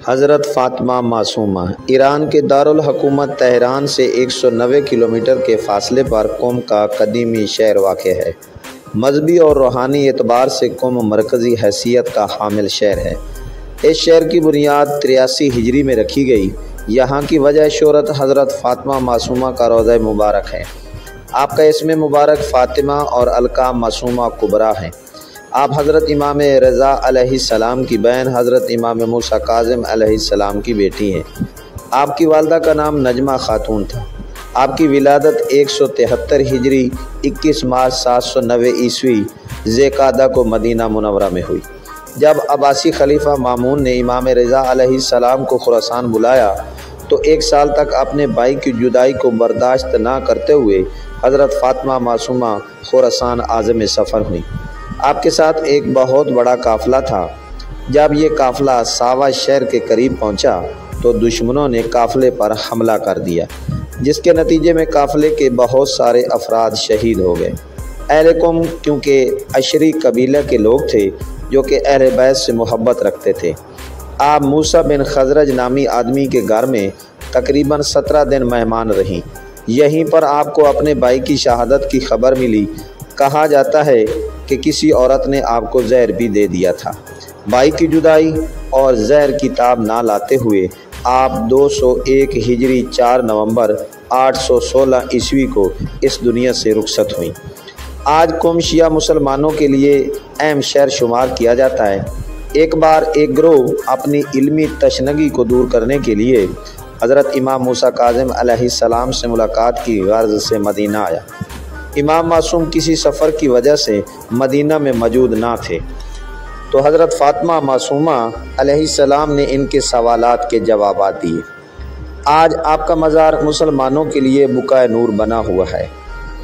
حضرت فاطمہ معصومہ ایران کے دارالحکومت تہران سے 190 کلومیٹر کے فاصلے پر قم کا قدیمی شہر واقع ہے۔ مذہبی اور روحانی اعتبار سے قم مرکزی حیثیت کا حامل شہر ہے۔ اس شہر کی بنیاد 83 ہجری میں رکھی گئی۔ یہاں کی وجہ شہرت حضرت فاطمہ معصومہ کا روضہ مبارک ہے۔ آپ کا اسم مبارک فاطمہ اور القاب معصومہ کبریٰ ہیں۔ آپ حضرت امام رضا علیہ السلام کی بہن حضرت امام موسیٰ کاظم علیہ السلام کی بیٹی ہیں۔ آپ کی والدہ کا نام نجمہ خاتون تھا۔ آپ کی ولادت 173 ہجری 21 مارچ 790 عیسوی ذی القعدہ کو مدینہ منورہ میں ہوئی۔ جب عباسی خلیفہ مامون نے امام رضا علیہ السلام کو خراسان بلایا تو 1 سال تک اپنے بھائی کی جدائی کو برداشت نہ کرتے ہوئے حضرت فاطمہ معصومہ خراسان عازم سفر ہوئیں۔ آپ کے ساتھ ایک بہت بڑا قافلہ تھا۔ جب یہ قافلہ ساوا شہر کے قریب پہنچا تو دشمنوں نے قافلے پر حملہ کر دیا، جس کے نتیجے میں قافلے کے بہت سارے افراد شہید ہو گئے۔ اہل قم کیونکہ اشری قبیلہ کے لوگ تھے جو کہ اہل بیت سے محبت رکھتے تھے۔ آپ موسیٰ بن خزرج نامی آدمی کے گھر میں تقریباً 17 دن مہمان رہیں۔ یہیں پر آپ کو اپنے بھائی کی شہادت کی خبر ملی۔ کہا جاتا ہے کہ کسی عورت نے آپ کو زہر بھی دے دیا تھا۔ بھائی کی جدائی اور زہر کی تاب نہ لاتے ہوئے آپ 201 ہجری 4 نومبر 816 عیسوی کو اس دنیا سے رخصت ہوئیں۔ آج قم شیعہ مسلمانوں کے لیے اہم شہر شمار کیا جاتا ہے۔ ایک بار ایک گروہ اپنی علمی تشنگی کو دور کرنے کے لیے حضرت امام موسیٰ کاظم علیہ السلام سے ملاقات کی غرض سے مدینہ آیا۔ امام معصوم کسی سفر کی وجہ سے مدینہ میں موجود نہ تھے، تو حضرت فاطمہ معصومہ علیہ السلام نے ان کے سوالات کے جوابات دیے۔ آج آپ کا مزار مسلمانوں کے لیے بقائے نور بنا ہوا ہے۔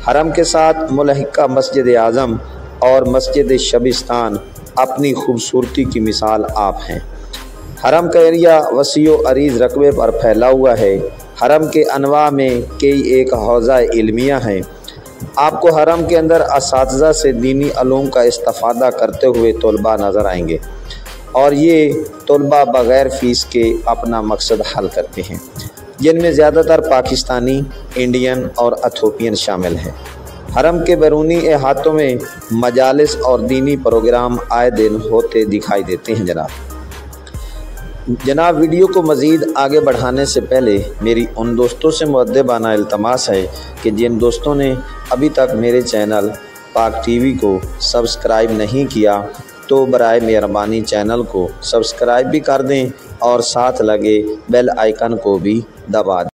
حرم کے ساتھ ملحقہ مسجد اعظم اور مسجد شبستان اپنی خوبصورتی کی مثال آپ ہیں۔ حرم کا ایریا وسیع و عریض رقبے پر پھیلا ہوا ہے۔ حرم کے انواع میں کئی ایک حوزہ علمیہ ہیں۔ آپ کو حرم کے اندر اساتذہ سے دینی علوم کا استفادہ کرتے ہوئے طلباء نظر آئیں گے، اور یہ طلباء بغیر فیس کے اپنا مقصد حل کرتے ہیں، جن میں زیادہ تر پاکستانی، انڈین اور ایتھوپین شامل ہیں۔ حرم کے بیرونی احاطوں میں مجالس اور دینی پروگرام آئے دن ہوتے دکھائی دیتے ہیں۔ جناب ویڈیو کو مزید آگے بڑھانے سے پہلے میری ان دوستوں سے مؤدبانہ التماس ہے کہ جن دوستوں نے ابھی تک میرے چینل پاک ٹی وی کو سبسکرائب نہیں کیا تو برائے مہربانی چینل کو سبسکرائب بھی کر دیں اور ساتھ لگے بیل آئیکن کو بھی دبا دیں۔